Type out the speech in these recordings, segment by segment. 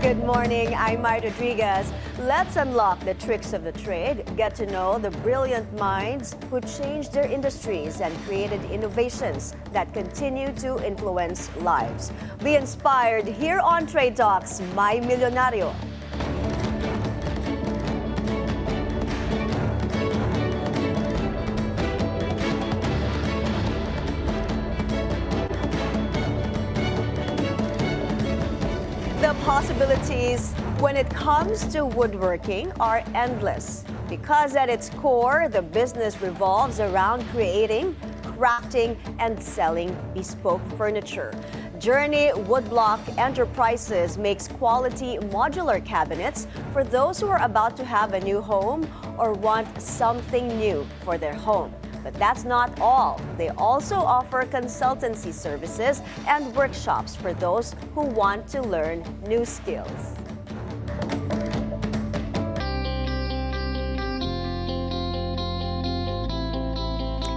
Good morning, I'm Mai Rodriguez. Let's unlock the tricks of the trade, get to know the brilliant minds who changed their industries and created innovations that continue to influence lives. Be inspired here on Trade Talks, Mai Milyonaryo. The possibilities when it comes to woodworking are endless because at its core, the business revolves around creating, crafting, and selling bespoke furniture. Journey Woodblock Enterprises makes quality modular cabinets for those who are about to have a new home or want something new for their home. But that's not all. They also offer consultancy services and workshops for those who want to learn new skills.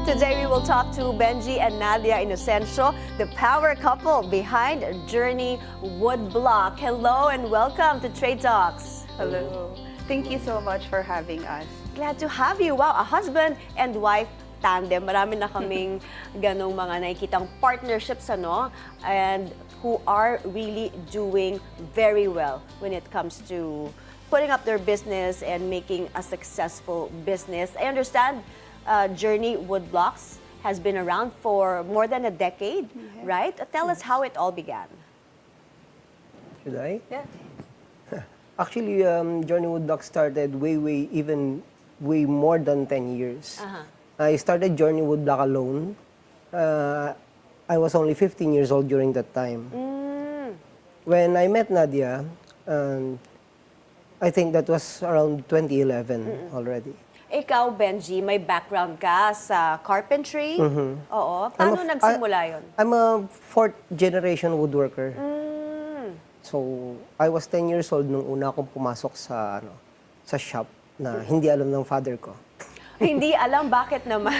Today we will talk to Benjie and Nadia Inocencio, the power couple behind Journey Woodblock. Hello and welcome to Trade Talks. Hello. Thank you so much for having us. Glad to have you. Wow, a husband and wife tandem. Marami na kaming ganong mga nakikitang partnerships, ano? And who are really doing very well when it comes to putting up their business and making a successful business. I understand Journey Woodblocks has been around for more than a decade, right? Tell us how it all began. Should I? Yeah. Actually, Journey Woodblock started way more than 10 years. I started Journey Woodblock alone. I was only 15 years old during that time. When I met Nadia, I think that was around 2011 already. Ikaw, Benjie, may background ka sa carpentry? Oo. Paano nagsimula yun? I'm a fourth generation woodworker. So, I was 10 years old nung una akong pumasok sa shop na hindi alam ng father ko. Hindi alam, bakit naman?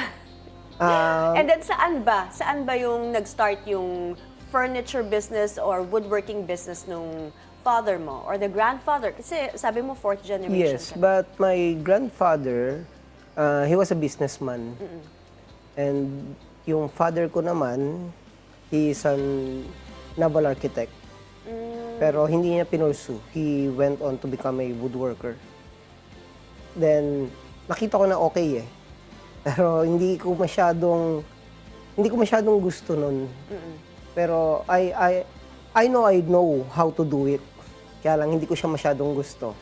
And then saan ba? Saan ba yung nag-start yung furniture business or woodworking business nung father mo or the grandfather? Kasi sabi mo fourth generation. Yes, but my grandfather, he was a businessman. And yung father ko naman, he is an naval architect. Pero hindi niya pinursu. He went on to become a woodworker. Then, nakita ko na okay eh. Pero hindi ko masyadong gusto nun. Pero I know how to do it. Kaya lang hindi ko siya masyadong gusto.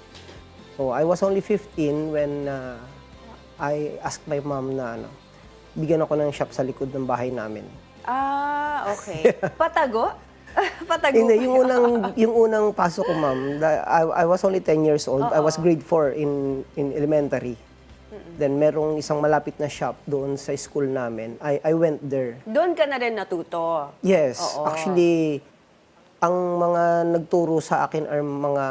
So I was only 15 when I asked my mom na bigyan ako ng shop sa likod ng bahay namin. Ah, okay. Patago? Patago Hindi, ba yung unang pasok ko, ma'am, I was only 10 years old. I was grade 4 in elementary. Then merong isang malapit na shop doon sa school namin. I went there. Doon ka na rin natuto? Yes. Oo. Actually, ang mga nagturo sa akin are mga,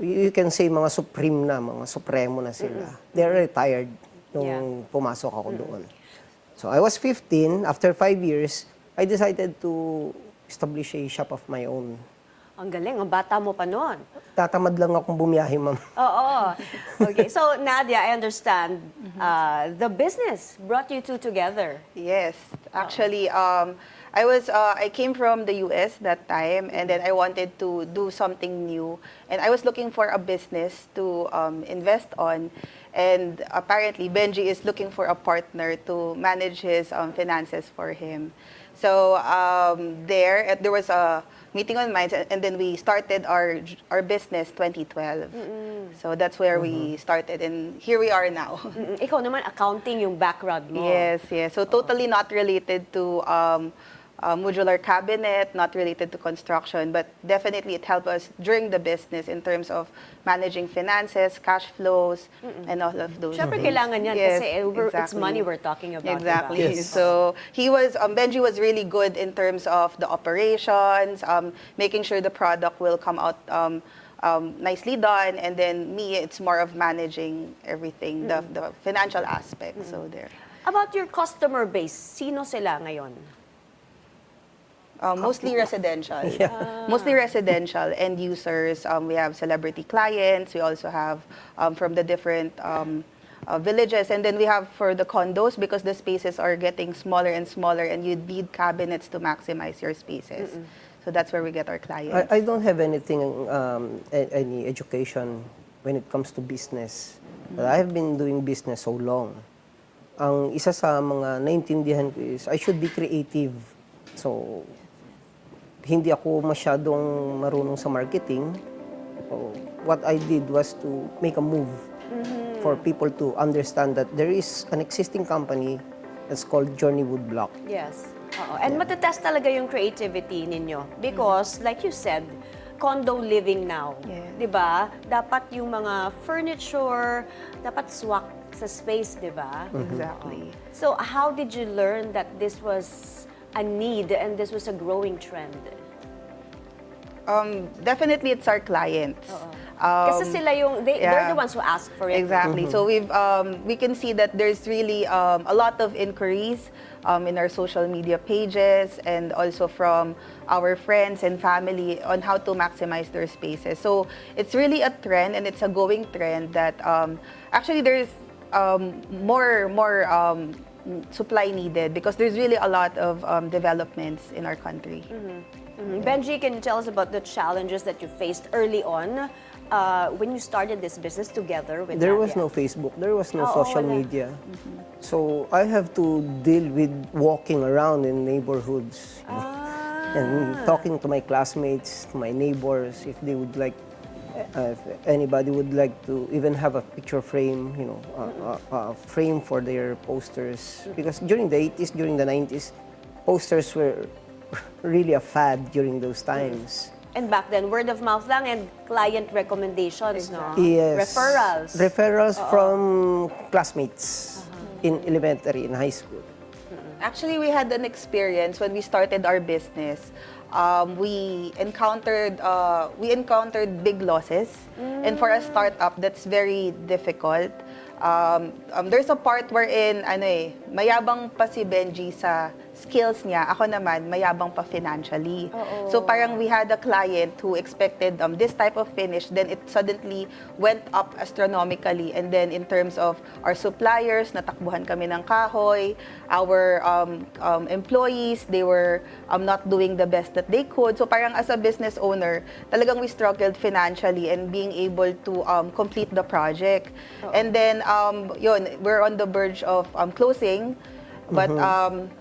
you can say mga supremo na sila. They're retired nung pumasok ako doon. So I was 15. After 5 years, I decided to establish a shop of my own. Ang galing, ang bata mo pa noon. Tatamad lang akong bumiyahe, ma'am. Oo. Okay, so Nadia, I understand the business brought you two together. Yes. Actually, I came from the US that time, and then I wanted to do something new. And I was looking for a business to invest on. And apparently, Benjie is looking for a partner to manage his finances for him. So there was a meeting on minds, and then we started our business 2012. So that's where we started, and here we are now. Ikaw naman, accounting yung background mo. Yes. So totally not related to modular cabinet, not related to construction, but definitely it helped us during the business in terms of managing finances, cash flows, and all of those Siyempre, things. kailangan yan Yes, kasi it's exactly. money we're talking about. Exactly. Diba? Yes. So Benjie was really good in terms of the operations, making sure the product will come out nicely done, and then me, it's more of managing everything, the financial aspect. So there. About your customer base, sino sila ngayon? Mostly residential. Mostly residential end users. We have celebrity clients. We also have from the different villages. And then we have for the condos, because the spaces are getting smaller and smaller and you need cabinets to maximize your spaces. So that's where we get our clients. I don't have anything, any education when it comes to business. But I have been doing business so long. Ang isa sa mga naintindihan ko is, I should be creative. So, hindi ako masyadong marunong sa marketing. So, what I did was to make a move for people to understand that there is an existing company that's called Journey Woodblock. Yes. And matetest talaga yung creativity ninyo. Because, like you said, condo living now. Yes. Diba? Dapat yung mga furniture, dapat swak sa space, diba? Exactly. So, how did you learn that this was a need and this was a growing trend? Definitely, it's our clients. Kasi sila yung, they're the ones who ask for it. Exactly. So we can see that there's really a lot of inquiries in our social media pages and also from our friends and family on how to maximize their spaces. So it's really a trend, and it's a going trend that actually there's more supply needed, because there's really a lot of developments in our country. Benji, can you tell us about the challenges that you faced early on when you started this business together with There Nadia? was no Facebook, there was no Oh, social wala. media. So I have to deal with walking around in neighborhoods and talking to my classmates, to my neighbors, if they would like, if anybody would like to even have a picture frame, you know, a frame for their posters. Because during the 80s, during the 90s, posters were really a fad during those times. And back then, word of mouth lang and client recommendations, no? Yes. Referrals. Referrals from classmates in elementary, in high school. Actually, we had an experience when we started our business. We encountered big losses, and for a startup, that's very difficult. There's a part wherein mayabang pa si Benji sa skills niya. Ako naman, mayabang pa financially. So parang we had a client who expected this type of finish, then it suddenly went up astronomically. And then in terms of our suppliers, natakbuhan kami ng kahoy. Our employees, they were not doing the best that they could. So parang as a business owner, talagang we struggled financially and being able to complete the project. And then we're on the verge of closing. But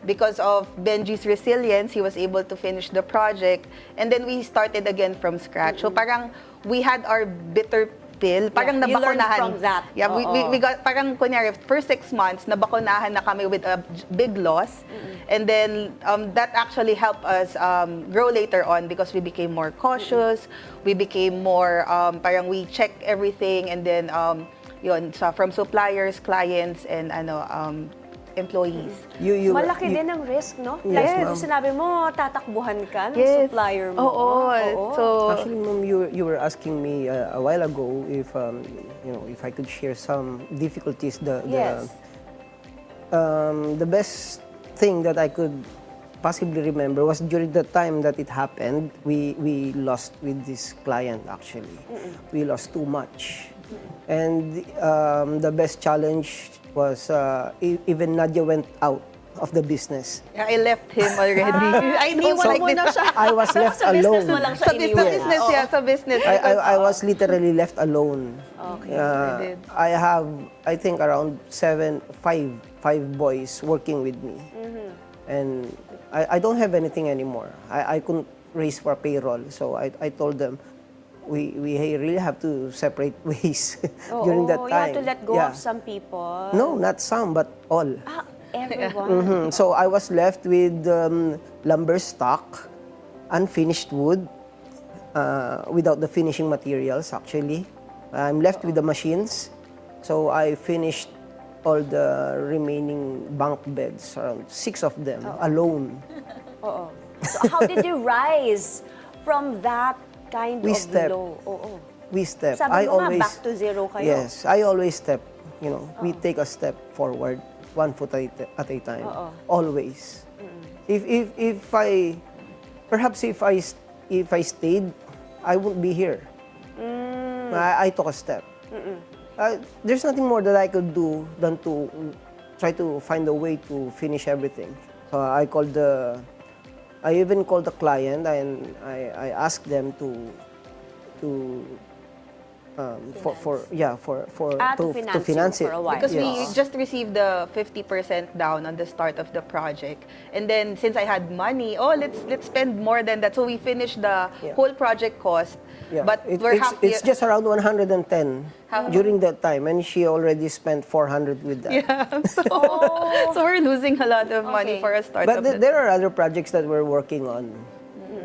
because of Benji's resilience, he was able to finish the project. And then we started again from scratch. So parang we had our bitter pill. Parang you learned nabakunahan. from that. Yeah, we got, parang kunyari, first 6 months, nabakunahan na kami with a big loss. And then that actually helped us grow later on, because we became more cautious. We became more, parang we check everything. And then, from suppliers, clients, and employees. Malaki din ang risk, no? Yes, Like, ma'am. kung sinabi mo, tatakbuhan ka ng Yes. supplier mo. Oo. So, Actually, ma'am, you were asking me a while ago if if I could share some difficulties. Yes. The best thing that I could possibly remember was during the time that it happened. We lost with this client. Actually, we lost too much, and the best challenge was even Nadia went out of the business. yeah, I left him already. I know, Iniwan mo na siya. I was left Sa business alone. mo lang siya Sa business, iniwan. yeah, sa business. I was literally left alone. Okay. I did. I have, I think, around five boys working with me. And I don't have anything anymore. I couldn't raise for payroll. So I told them, we really have to separate ways during that You had time. to let go Yeah. of some people. No, not some, but all. Everyone. So I was left with lumber stock, unfinished wood, without the finishing materials actually. I'm left with the machines. So I finished all the remaining bunk beds, around 6 of them, alone. So how did you rise from that kind We of step. low? We step. Sabi mo nga, back to zero kayo. Yes, I always step. We take a step forward, 1 foot at a time. Always. If perhaps if I stayed, I wouldn't be here. I took a step. There's nothing more that I could do than to try to find a way to finish everything. So I even called the client and I asked them to to finance it for a while. Because Yes. we just received the 50% down on the start of the project. And then since I had money, let's spend more than that. So we finished the whole project cost. Yeah. But It's just around 110 How- during that time, and she already spent 400 with that. so we're losing a lot of money Okay. for a start But of there are other projects that we're working on.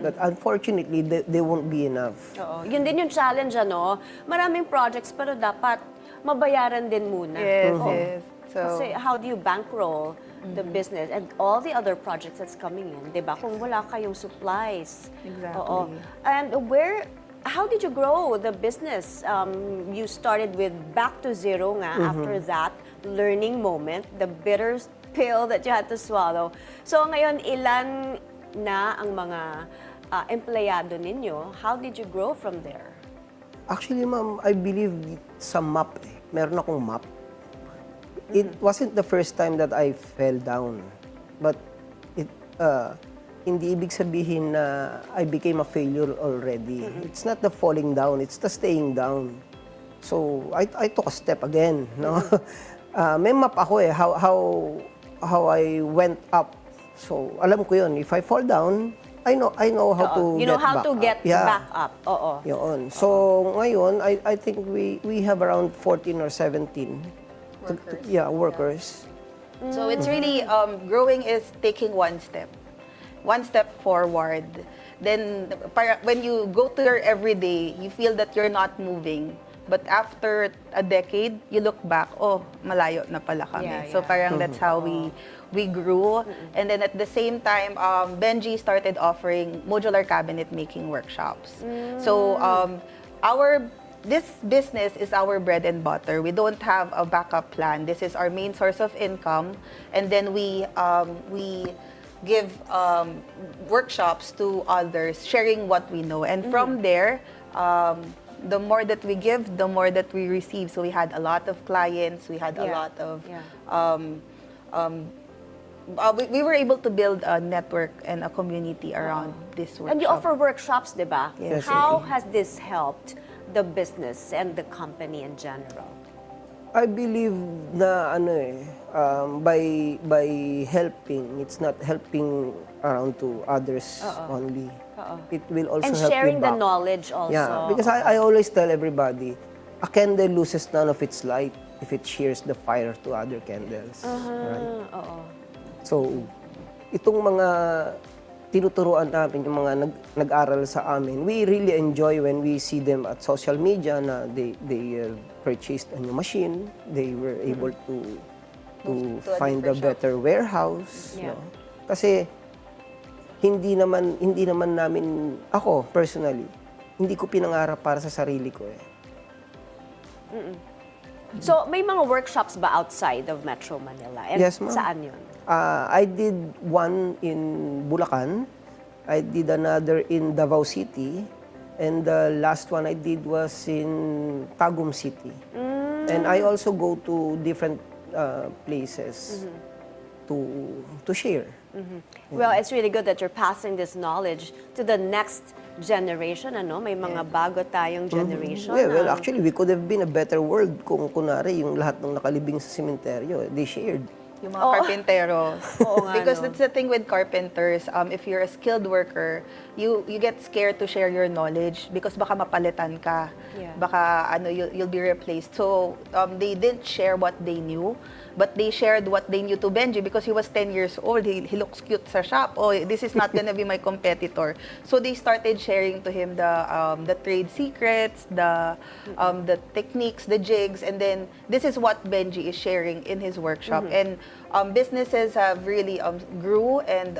But unfortunately, they won't be enough. Oo. Yun din yung challenge, ano? Maraming projects, pero dapat mabayaran din muna. Yes, Oo. yes. So, Kasi how do you bankroll the business and all the other projects that's coming in, di ba? Kung wala kayong supplies. Exactly. Oo. And how did you grow the business? You started with back to zero nga. After that, learning moment, the bitter pill that you had to swallow. So ngayon, ilan na ang mga empleyado ninyo? How did you grow from there? Actually, ma'am, I believe sa map. Meron akong map. It wasn't the first time that I fell down. But hindi ibig sabihin na I became a failure already. It's not the falling down, it's the staying down. So, I took a step again. No? May map ako how I went up. So, alam ko yun. If I fall down, I know how to You know how to get Yeah. back up. Oo. Yun. So, ngayon, I think we have around 14 or 17 workers. So it's really, growing is taking one step forward. Then when you go to your everyday, you feel that you're not moving. But after a decade, you look back, malayo na pala kami. Yeah, So yeah. parang that's how we grew. And then at the same time, Benjie started offering modular cabinet making workshops. So this business is our bread and butter. We don't have a backup plan. This is our main source of income. And then we give workshops to others, sharing what we know. And from there, the more that we give, the more that we receive. So we had a lot of clients. We had a lot of we were able to build a network and a community around this workshop. And you offer workshops, di ba? Yes. How has this helped the business and the company in general? I believe na by helping, it's not helping around to others only. It will also And help sharing you the back. knowledge also. Yeah, because I always tell everybody, a candle loses none of its light if it shares the fire to other candles. Right? Oo. So, itong mga tinuturuan namin, yung mga nag-aral sa amin, we really enjoy when we see them at social media na they purchased a new machine, they were able to Move to a find a different better warehouse. Yeah. No? Kasi hindi naman namin, ako personally, hindi ko pinangarap para sa sarili ko eh. So, may mga workshops ba outside of Metro Manila? And Yes, ma'am. saan yun? I did one in Bulacan, I did another in Davao City, and the last one I did was in Tagum City. And I also go to different places to share. Well, it's really good that you're passing this knowledge to the next generation, ano? May mga bago tayong generation. Yeah, well, na- actually, we could have been a better world kung kunwari yung lahat ng nakalibing sa sementeryo, they shared. Yung mga carpentero. Oo nga, Because no? that's the thing with carpenters. If you're a skilled worker, you get scared to share your knowledge because baka mapalitan ka. Yeah. Baka you'll be replaced. So they didn't share what they knew, but they shared what they knew to Benjie because he was 10 years old. He looks cute sa shop. This is not gonna be my competitor. So they started sharing to him the trade secrets, the techniques, the jigs, and then this is what Benjie is sharing in his workshop. And businesses have really grew and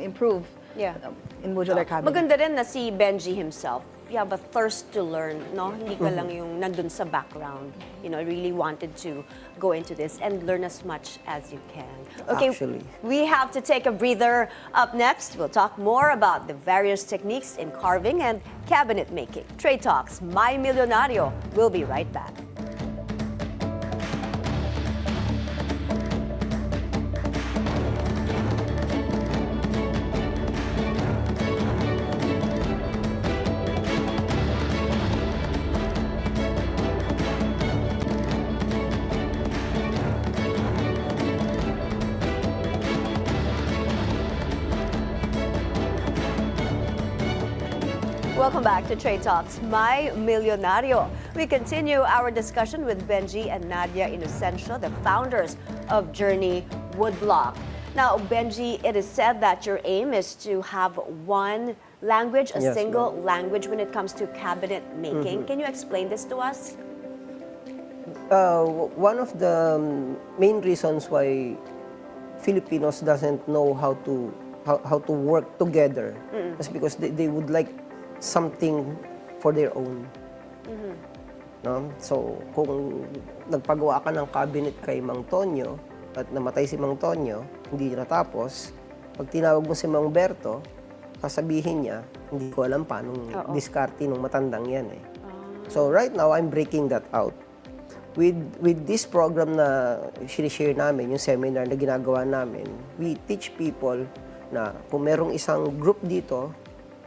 improved Yeah. in modular cabinet. Maganda rin na si Benjie himself you have a thirst to learn, no? Hindi ka lang yung nandun sa background. You know, really wanted to go into this and learn as much as you can. Okay, Actually. we have to take a breather. Up next, we'll talk more about the various techniques in carving and cabinet making. Trade Talks, Mai Milyonaryo. We'll be right back. Welcome back to Trade Talks, Mai Milyonaryo. We continue our discussion with Benjie and Nadia Inocencio, the founders of Journey Woodblock. Now, Benjie, it is said that your aim is to have one language, a Yes, single ma'am. language when it comes to cabinet making. Can you explain this to us? One of the main reasons why Filipinos doesn't know how to work together is because they would like something for their own. No? So, kung nagpagawa ka ng cabinet kay Mang Tonyo at namatay si Mang Tonyo, hindi natapos, pag tinawag mo si Mang Berto, sasabihin niya, hindi ko alam paano diskarte ng matandang yan eh. So, right now, I'm breaking that out. With this program na sinishare namin, yung seminar na ginagawa namin, we teach people na kung merong isang group dito,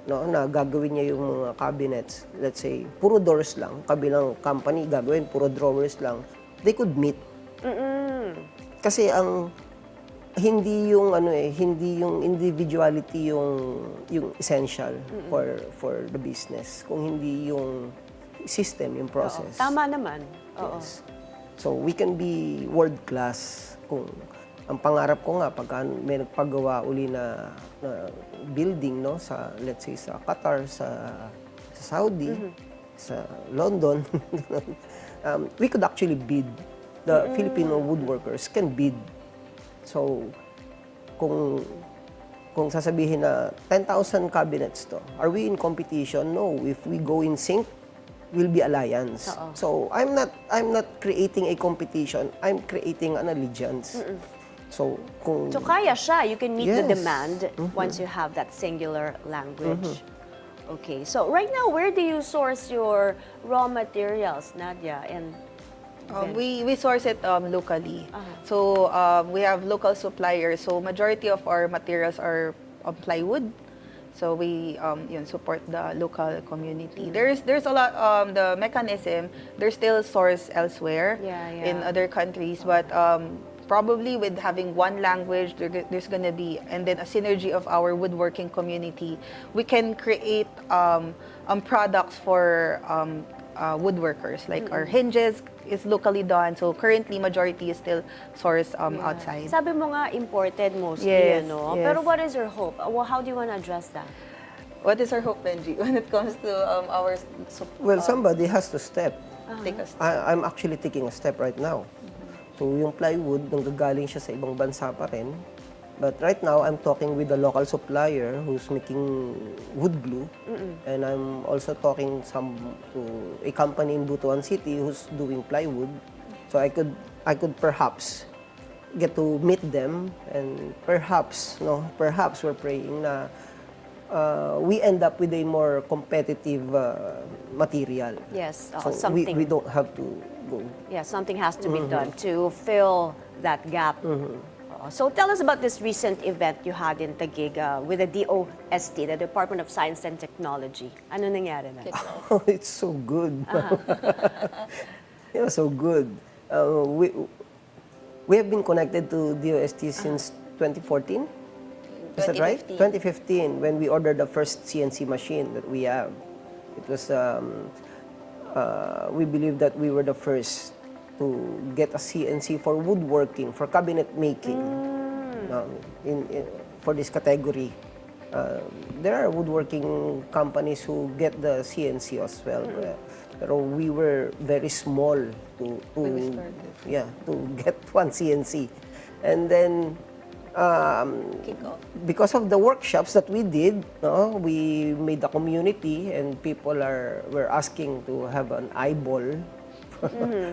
no, na gagawin niya yung mga cabinets, let's say, puro doors lang, kabilang company gagawin, puro drawers lang, they could meet. Kasi hindi yung hindi yung individuality yung essential for the business, kung hindi yung system, yung process. Tama naman. Yes. So we can be world class kung ang pangarap ko nga pagka may nagpagawa uli na building, no, sa let's say sa Qatar, sa Saudi, sa London, we could actually bid. The Filipino woodworkers can bid. So kung sasabihin na 10,000 cabinets to, are we in competition? No. If we go in sync, we'll be alliance. So I'm not creating a competition. I'm creating an allegiance. So kaya siya. You can meet the Yes. demand once you have that singular language. Okay, so right now, where do you source your raw materials, Nadia? And We source it locally. So we have local suppliers. So majority of our materials are plywood. So we support the local community. There's a lot the mechanism. There's still source elsewhere in other countries, but probably with having one language, there's going to be, and then a synergy of our woodworking community, we can create products for woodworkers. Like our hinges is locally done. So currently, majority is still sourced outside. sabi mo nga imported mostly, Yes, ano? yes. Pero what is your hope? Well, how do you want to address that? What is our hope, Benji, when it comes to our well, somebody has to step. take us? I'm actually taking a step right now. So yung plywood, nanggagaling siya sa ibang bansa pa rin. But right now, I'm talking with a local supplier who's making wood glue. And I'm also talking to a company in Butuan City who's doing plywood. So I could perhaps get to meet them, and perhaps we're praying na we end up with a more competitive material. Yes, So something. we don't have to go. Yeah, something has to be done to fill that gap. So tell us about this recent event you had in Taguig with the DOST, the Department of Science and Technology. Ano nangyari na? Oh, it's so good. Yeah, so good. We have been connected to DOST since 2014. Is that right? 2015, when we ordered the first CNC machine that we have. It was, we believe that we were the first to get a CNC for woodworking, for cabinet making, for this category. There are woodworking companies who get the CNC as well. Pero we were very small to get one CNC. And then Kick off. because of the workshops that we did, no, we made a community and people were asking to have an eyeball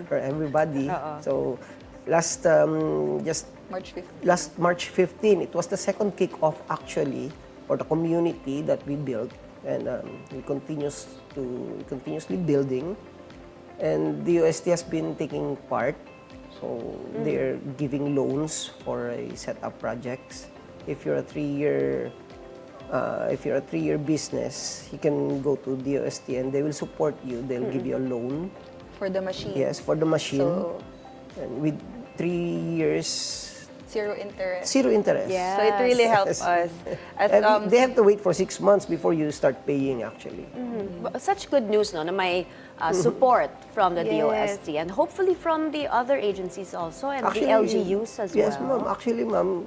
for everybody. So last March 5th. last March 15, it was the second kick-off actually for the community that we built, and we continuously building, and the UST has been taking part. So they're giving loans for a setup projects. If you're a three-year business, you can go to DOST and they will support you. They'll give you a loan. For the machine. Yes, for the machine. So, And with 3 years, zero interest. zero interest. Yeah. So it really helps Yes. us. As, And they have to wait for 6 months before you start paying actually. Such good news, no, na may support from the Yes. DOST and hopefully from the other agencies also and Actually, the LGUs as yes, well. ma'am. Actually, ma'am,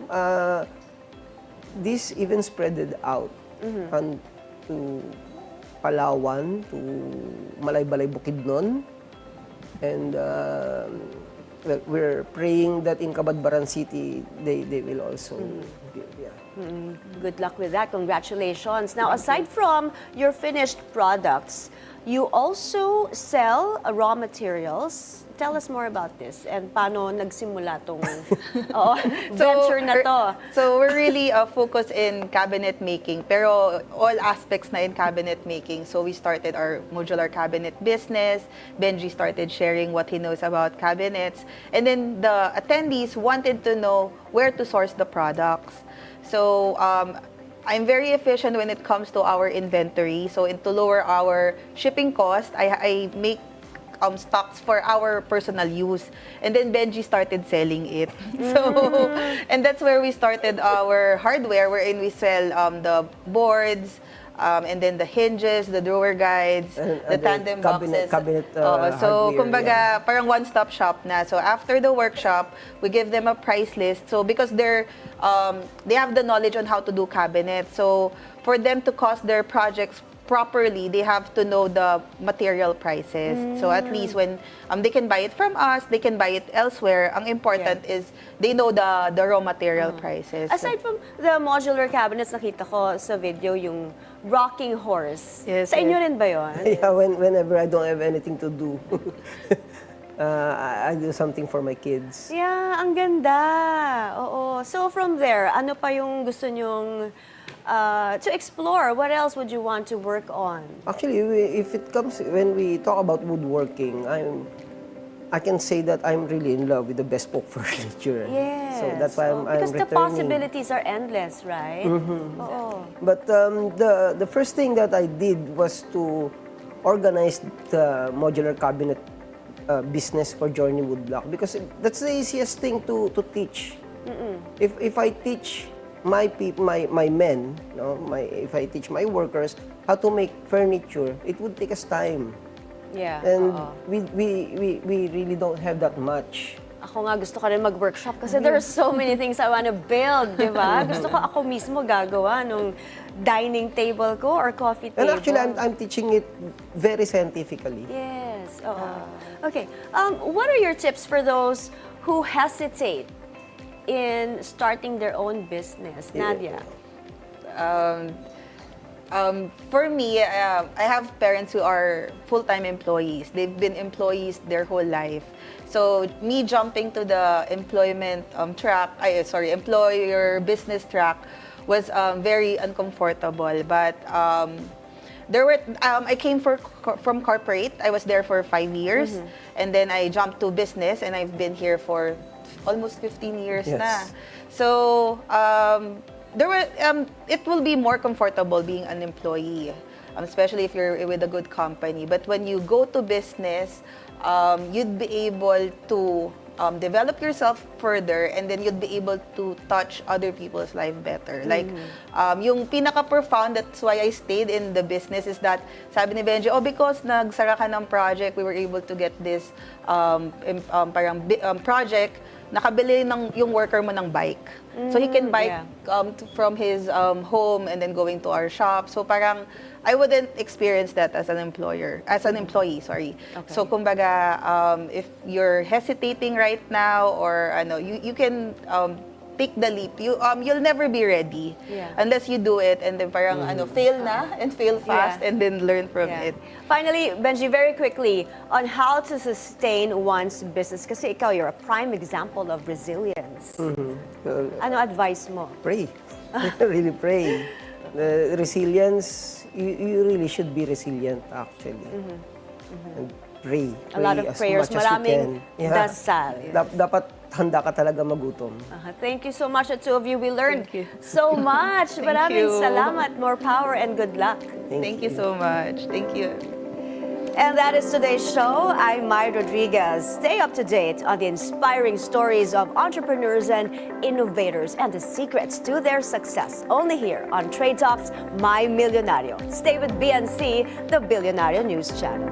this even spreaded out and to Palawan, to Malaybalay, Bukidnon, and well, we're praying that in Cabadbaran City, they will also build. Yeah. Good luck with that. Congratulations. Now, aside from your finished products, you also sell raw materials. Tell us more about this and paano nagsimula tong venture na to. So we're really focused in cabinet making, pero all aspects na in cabinet making. So we started our modular cabinet business. Benji started sharing what he knows about cabinets. And then the attendees wanted to know where to source the products. So I'm very efficient when it comes to our inventory. So to lower our shipping cost, I make stocks for our personal use. And then Benji started selling it. So, and that's where we started our hardware, wherein we sell the boards, and then the hinges, the drawer guides, the tandem boxes. Cabinet so, hardware, kumbaga, parang one-stop shop na. So, after the workshop, we give them a price list. So, because they have the knowledge on how to do cabinets. So, for them to cost their projects properly, they have to know the material prices. So at least when they can buy it from us, they can buy it elsewhere. Ang important is they know the raw material prices. Aside from the modular cabinets, nakita ko sa video yung rocking horse. Yes, Sa inyo yes. rin ba yun? Yeah, whenever I don't have anything to do, I do something for my kids. Yeah, ang ganda. Oo. So from there, ano pa yung gusto nyong to explore? What else would you want to work on? Actually, if it comes, when we talk about woodworking, I can say that I'm really in love with the bespoke furniture. Yes. So that's why I'm because the returning. possibilities are endless, right? Oo. But the first thing that I did was to organize the modular cabinet business for Journey Woodblock, because that's the easiest thing to teach. If I teach my men, no, if I teach my workers how to make furniture, it would take us time. Yeah. And oo. we really don't have that much. Ako nga gusto ko rin mag-workshop kasi there are so many things I want to build, di ba? Gusto ko ako mismo gagawa nung dining table ko or coffee table. And actually, I'm teaching it very scientifically. Yes. Oo. Okay. What are your tips for those who hesitate in starting their own business? Nadia? For me, I have parents who are full-time employees. They've been employees their whole life. So me jumping to the employment employer business track was very uncomfortable. But I came from corporate. I was there for 5 years, and then I jumped to business, and I've been here for almost 15 years Yes. na. So it will be more comfortable being an employee, especially if you're with a good company. But when you go to business, you'd be able to develop yourself further, and then you'd be able to touch other people's life better. Like, yung pinaka-profound, that's why I stayed in the business, is that sabi ni Benji, because nagsara ka ng project, we were able to get this project, nakabili yung worker mo ng bike. So he can bike from his home and then going to our shop. So parang I wouldn't experience that as an employee, sorry. Okay. So kumbaga, if you're hesitating right now, or you can take the leap. You'll never be ready Yeah. unless you do it and then parang fail na and fail fast Yeah. and then learn from it. Finally, Benjie, very quickly, on how to sustain one's business. Kasi ikaw, you're a prime example of resilience. Well, Ano advice mo? pray. Really pray. The resilience, you really should be resilient actually. And pray. A lot of as prayers, much as you maraming can. dasal. Dapat handa ka talaga magutom. Thank you so much, the two of you. We learned Thank you. so much. Thank Maraming you. salamat. More power and good luck. Thank you so much. Thank you. And that is today's show. I'm Mai Rodriguez. Stay up to date on the inspiring stories of entrepreneurs and innovators and the secrets to their success. Only here on Trade Talks, My Milyonaryo. Stay with BNC, the Bilyonaryo News Channel.